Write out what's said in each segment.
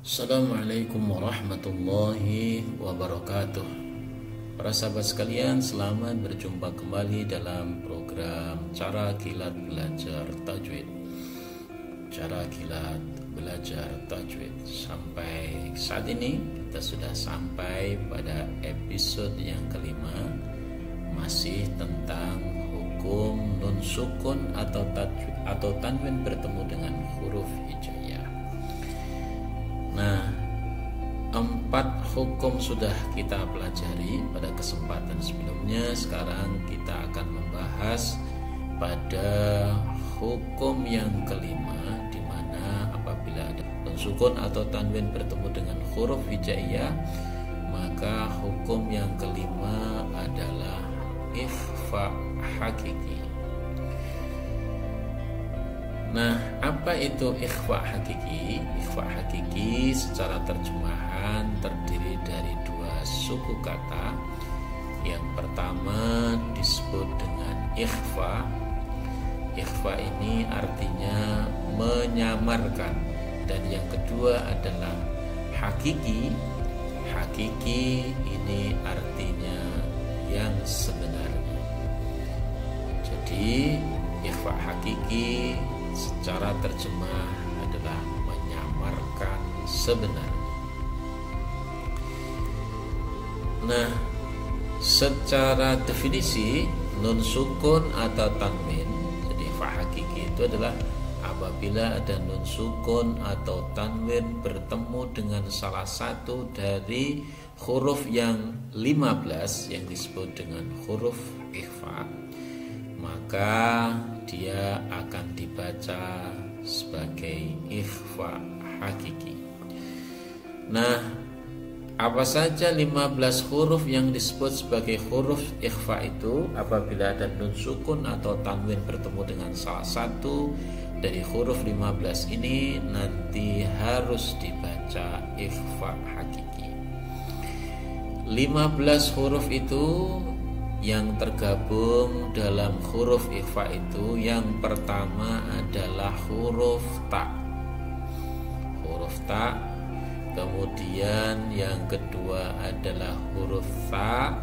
Assalamualaikum warahmatullahi wabarakatuh. Para sahabat sekalian, selamat berjumpa kembali dalam program Cara Kilat Belajar Tajwid. Cara Kilat Belajar Tajwid. Sampai saat ini kita sudah sampai pada episode yang kelima, masih tentang hukum nun sukun atau tanwin bertemu dengan huruf hijaiyah. Nah, 4 hukum sudah kita pelajari pada kesempatan sebelumnya. Sekarang kita akan membahas pada hukum yang kelima, di mana apabila ada nun sukun atau tanwin bertemu dengan huruf hijaiyah, maka hukum yang kelima adalah ikhfa hakiki. Nah, apa itu ikhfa hakiki? Ikhfa hakiki secara terjemahan terdiri dari 2 suku kata. Yang pertama disebut dengan ikhfa. Ikhfa ini artinya menyamarkan. Dan yang kedua adalah hakiki. Hakiki ini artinya yang sebenarnya. Jadi ikhfa hakiki secara terjemah adalah menyamarkan sebenarnya. Nah, secara definisi nun sukun atau tanwin, jadi fa hakiki itu adalah apabila ada nun sukun atau tanwin bertemu dengan salah satu dari huruf yang 15 yang disebut dengan huruf ikhfa, maka dia akan dibaca sebagai ikhfa hakiki. Nah, apa saja 15 huruf yang disebut sebagai huruf ikhfa itu? Apabila ada nun sukun atau tanwin bertemu dengan salah satu dari huruf 15 ini, nanti harus dibaca ikhfa hakiki. 15 huruf itu yang tergabung dalam huruf ikhfa itu, yang pertama adalah huruf ta. Huruf ta. Kemudian yang kedua adalah huruf tha.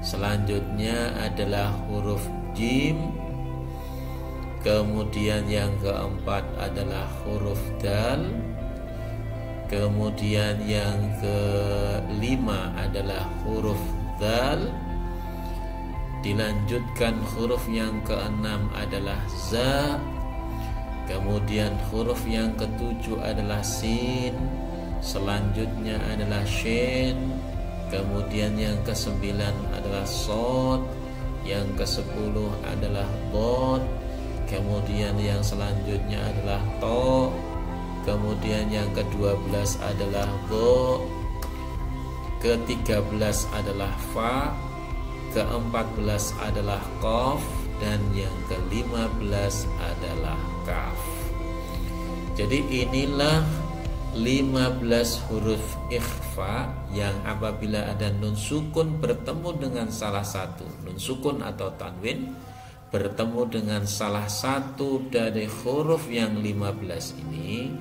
Selanjutnya adalah huruf jim. Kemudian yang keempat adalah huruf dal. Kemudian yang kelima adalah huruf dal. Dilanjutkan huruf yang keenam adalah za. Kemudian huruf yang ketujuh adalah sin. Selanjutnya adalah shin. Kemudian yang kesembilan adalah sod. Yang kesepuluh adalah dod. Kemudian yang selanjutnya adalah to. Kemudian yang ke-12 adalah go. Ke-13 adalah fa. Ke-14 adalah qaf, dan yang ke-15 adalah kaf. Jadi inilah 15 huruf ikhfa yang apabila ada nun sukun bertemu dengan salah satu nun sukun atau tanwin bertemu dengan salah satu dari huruf yang 15 ini,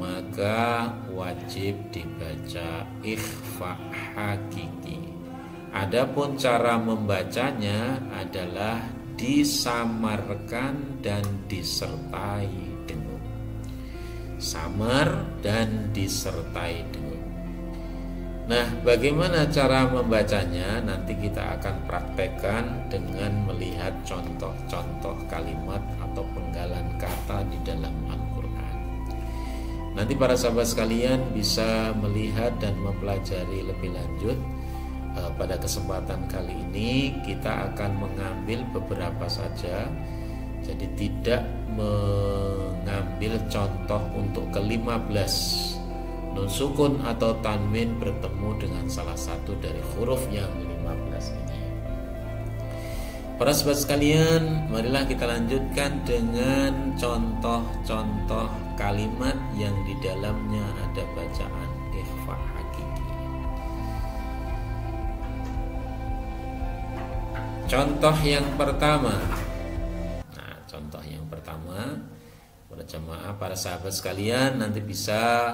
maka wajib dibaca ikhfa hakiki. Adapun cara membacanya adalah disamarkan dan disertai dengung. Samar dan disertai dengung. Nah, bagaimana cara membacanya? Nanti kita akan praktekkan dengan melihat contoh-contoh kalimat atau penggalan kata di dalam Al-Quran. Nanti para sahabat sekalian bisa melihat dan mempelajari lebih lanjut. Pada kesempatan kali ini kita akan mengambil beberapa saja. Jadi tidak mengambil contoh untuk ke-15 nun sukun atau tanwin bertemu dengan salah satu dari huruf yang 15 ini. Para sahabat sekalian, marilah kita lanjutkan dengan contoh-contoh kalimat yang di dalamnya ada bacaan ikhfa hakiki. Contoh yang pertama. Nah, contoh yang pertama, para jamaah, para sahabat sekalian nanti bisa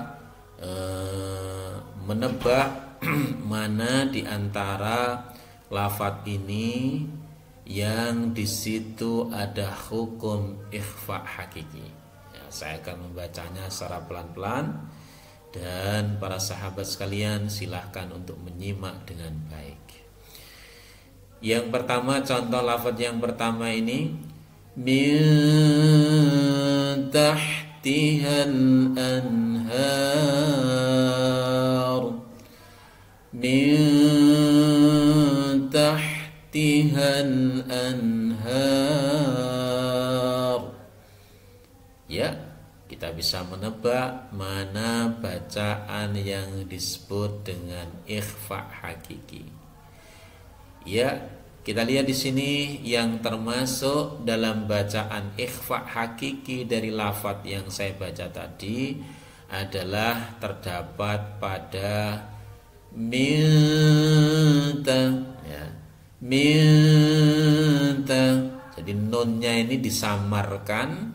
menebak mana di antara lafadz ini yang di situ ada hukum ikhfa hakiki. Ya, saya akan membacanya secara pelan-pelan dan para sahabat sekalian silahkan untuk menyimak dengan baik. Yang pertama, contoh lafadz yang pertama ini, min tahtihal anhar, min tahtihal anhar. Ya, kita bisa menebak mana bacaan yang disebut dengan ikhfa hakiki. Ya, kita lihat di sini yang termasuk dalam bacaan ikhfa hakiki dari lafadz yang saya baca tadi adalah terdapat pada minta, ya, minta. Jadi nunnya ini disamarkan,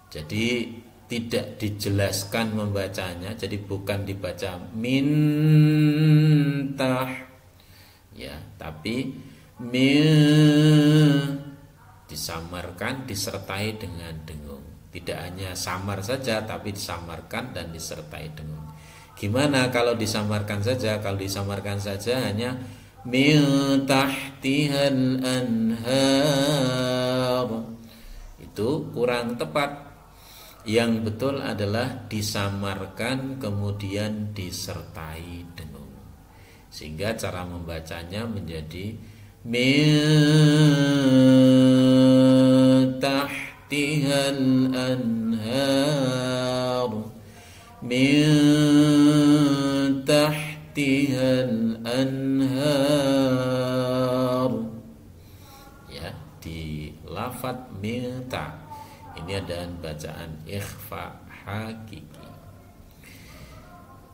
jadi tidak dijelaskan membacanya, jadi bukan dibaca minta, ya, tapi disamarkan disertai dengan dengung. Tidak hanya samar saja, tapi disamarkan dan disertai dengung. Gimana kalau disamarkan saja? Kalau disamarkan saja hanya min tahtihal anhar, itu kurang tepat. Yang betul adalah disamarkan kemudian disertai dengung, sehingga cara membacanya menjadi min tahtihal anhar, min tahtihal anhar. Ya, di lafadz minta ini ada bacaan ikhfa hakiki.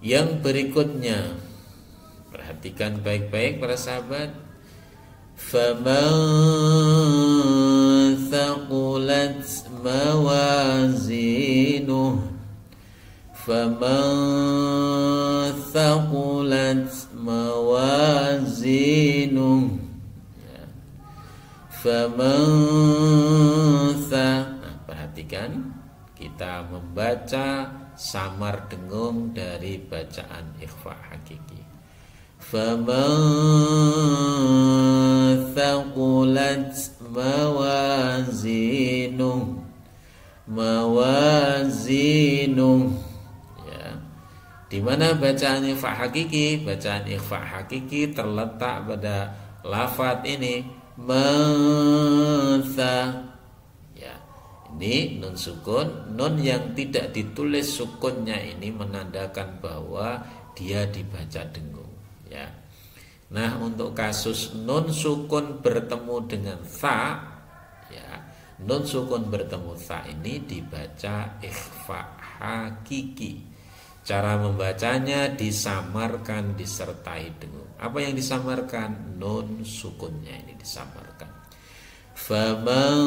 Yang berikutnya, perhatikan baik-baik para sahabat. Faman thaqulat mawazinuh, faman thaqulat mawazinuh, ya. Faman perhatikan, kita membaca samar dengung dari bacaan ikhfa hakiki. Faman thaqulat mawazinuh, mawazinuh, ya. Di mana bacaan ikhfa hakiki? Bacaan ikhfa hakiki terletak pada lafadz ini mantha. Ini nun sukun, nun yang tidak ditulis sukunnya ini menandakan bahwa dia dibaca dengung, ya. Nah, untuk kasus nun sukun bertemu dengan tha, ya, nun sukun bertemu tha ini dibaca ikhfa hakiki. Cara membacanya disamarkan disertai dengung. Apa yang disamarkan? Nun sukunnya ini disamarkan. Faman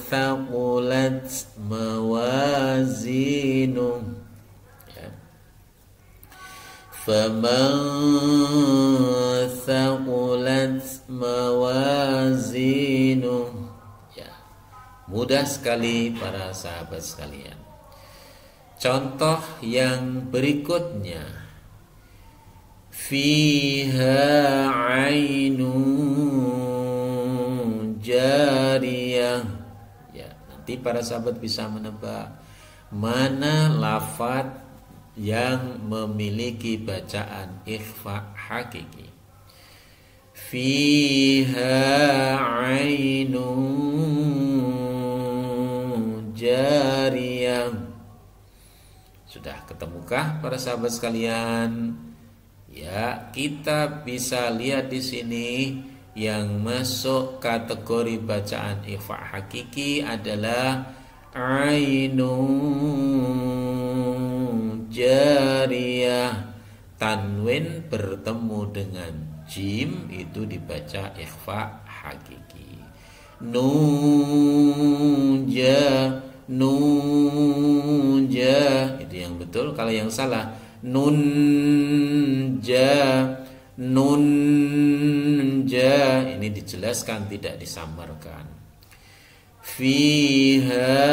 thaqulat mawazinuh, ya. Faman thaqulat mawazinuh, ya. Mudah sekali para sahabat sekalian. Contoh yang berikutnya, fiha ainun jariyah, ya. Nanti para sahabat bisa menebak mana lafadz yang memiliki bacaan ikhfa hakiki. Fiha ainun jariyah. Sudah ketemukah para sahabat sekalian? Ya, kita bisa lihat di sini yang masuk kategori bacaan ikhfa hakiki adalah ainun jariyah. Tanwin bertemu dengan jim itu dibaca ikhfa hakiki. Nunja, nunja itu tadi yang betul. Kalau yang salah nunja, nunja, ini dijelaskan, tidak disamarkan. Fiha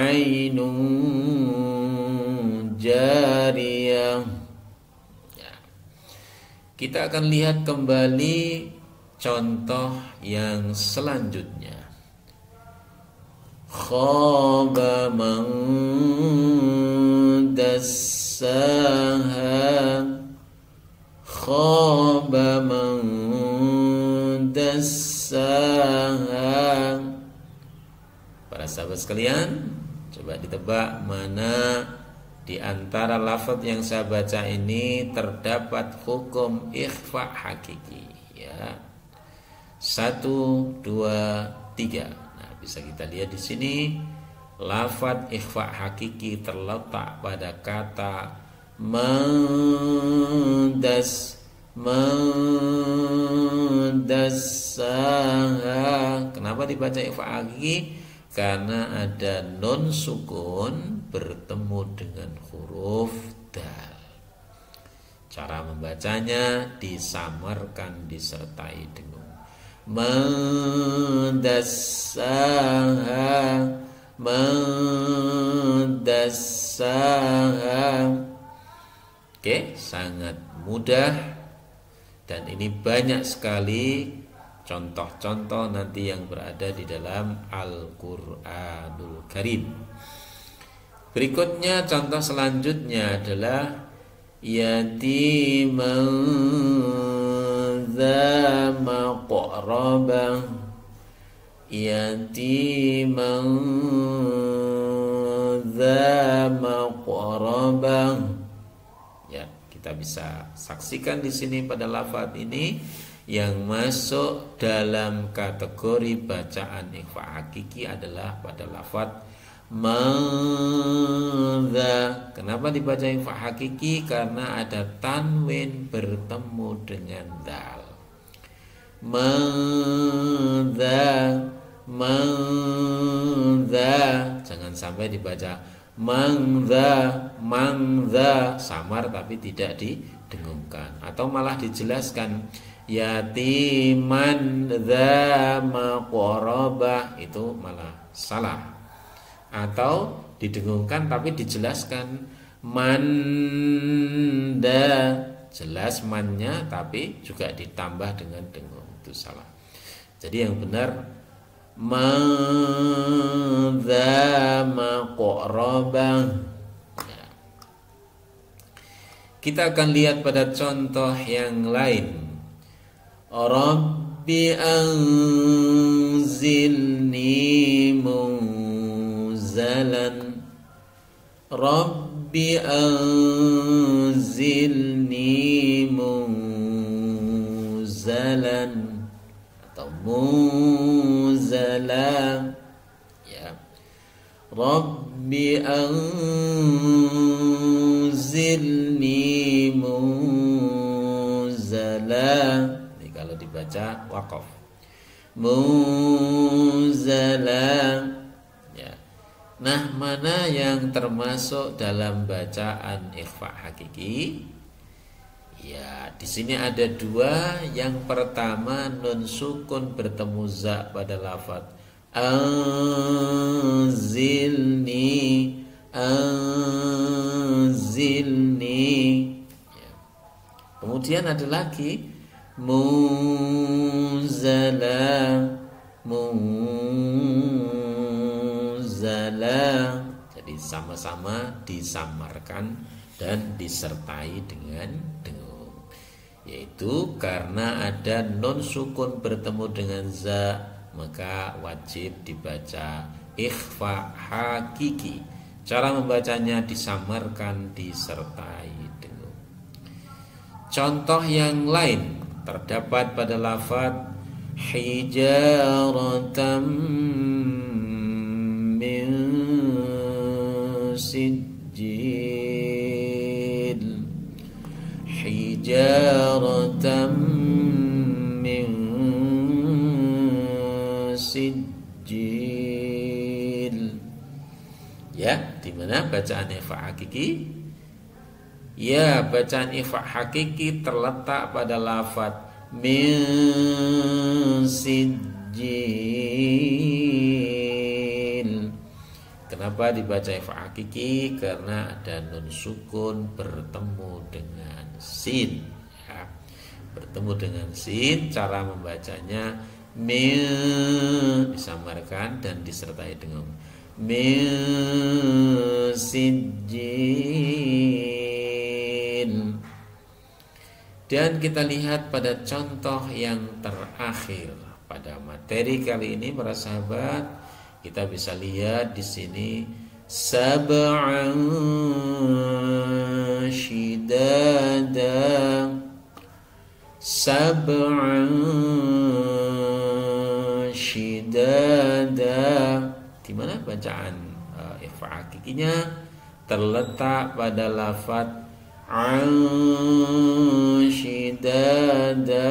ainun jariyah. Ya. Kita akan lihat kembali contoh yang selanjutnya. Khaba man dassaha, khaba man dassaha. Para sahabat sekalian, coba ditebak mana di antara lafaz yang saya baca ini terdapat hukum ikhfa hakiki. Ya, 1, 2, 3. Bisa kita lihat di sini lafaz ikhfa hakiki terletak pada kata mandas, mandassaha. Kenapa dibaca ikhfa hakiki? Karena ada nun sukun bertemu dengan huruf dal. Cara membacanya disamarkan disertai dengung. Mandassaha, mandassaha. Oke, sangat mudah dan ini banyak sekali contoh-contoh nanti yang berada di dalam Al-Qur'anul Karim. Berikutnya contoh selanjutnya adalah yatiman dza maqrabah, yatiman dza maqrabah. Ya, kita bisa saksikan di sini pada lafaz ini yang masuk dalam kategori bacaan ikhfa hakiki adalah pada lafaz madza. Kenapa dibaca ikhfa hakiki? Karena ada tanwin bertemu dengan dal. Madza, madza. Jangan sampai dibaca mangza, mangza, samar tapi tidak didengungkan, atau malah dijelaskan yatiman dza maqrabah, itu malah salah. Atau didengungkan tapi dijelaskan manda, jelas mannya tapi juga ditambah dengan dengung, itu salah. Jadi yang benar madza maqrabah. Ya. Kita akan lihat pada contoh yang lain. Rabbi anzilni munzalan, Rabbi anzilni munzalan atau munzalan. Ya, Rabbi anzilni munzalan. Ini kalau dibaca waqaf. Munzalan. Ya. Nah, mana yang termasuk dalam bacaan ikhfa hakiki? Ya, di sini ada dua. Yang pertama nun sukun bertemu za pada lafaz anzilni, anzilni. Ya. Kemudian ada lagi munzala, munzala. Jadi sama-sama disamarkan dan disertai dengan dengung, yaitu karena ada nun sukun bertemu dengan za, maka wajib dibaca ikhfa hakiki. Cara membacanya disamarkan disertai dengung. Contoh yang lain terdapat pada lafaz hijaratan min sijil, hijaratan min sijil. Ya, di mana bacaan ikhfa hakiki? Ya, bacaan ikhfa hakiki terletak pada lafaz min sijil. Kenapa dibaca ikhfa hakiki? Karena ada nun sukun bertemu dengan sin, ya. Bertemu dengan sin, cara membacanya min, disamarkan dan disertai dengan min sijil. Dan kita lihat pada contoh yang terakhir pada materi kali ini para sahabat, kita bisa lihat di sini sab'an shidada, sab'an shidada. Di mana bacaan ikhfa hakikinya? Terletak pada lafaz shidada,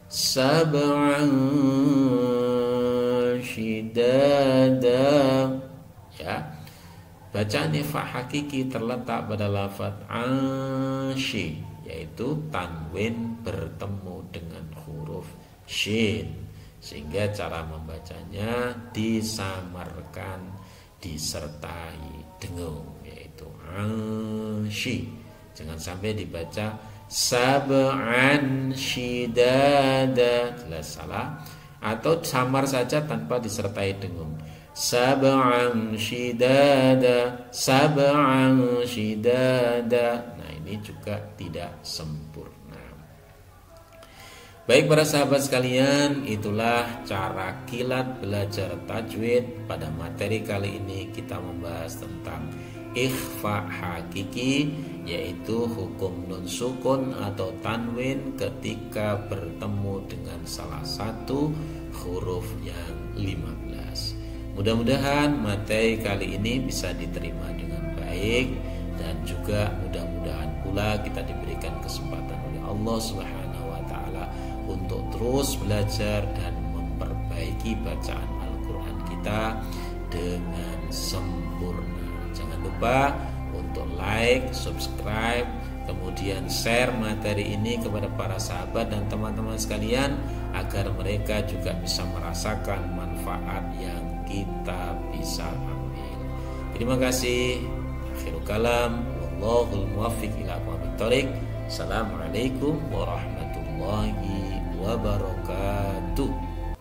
sab'an shidada, ya. Bacaan ikhfa hakiki terletak pada lafaz anshi, yaitu tanwin bertemu dengan huruf shin, sehingga cara membacanya disamarkan disertai dengung, yaitu anshi. Jangan sampai dibaca sab'an shidada, jelas salah. Atau samar saja tanpa disertai dengung, sab'an shidada, sab'an shidada. Nah, ini juga tidak sempurna. Baik para sahabat sekalian, itulah cara kilat belajar tajwid. Pada materi kali ini kita membahas tentang ikhfa hakiki, yaitu hukum nun sukun atau tanwin ketika bertemu dengan salah satu huruf yang 15. Mudah-mudahan materi kali ini bisa diterima dengan baik, dan juga mudah-mudahan pula kita diberikan kesempatan oleh Allah Subhanahu wa taala untuk terus belajar dan memperbaiki bacaan Al-Qur'an kita dengan sempurna. Jangan lupa untuk like, subscribe, kemudian share materi ini kepada para sahabat dan teman-teman sekalian, agar mereka juga bisa merasakan manfaat yang kita bisa ambil. Terima kasih. Akhirul kalam, wallahul muwaffiq ila aqwamit thoriq. Assalamualaikum warahmatullahi wabarakatuh.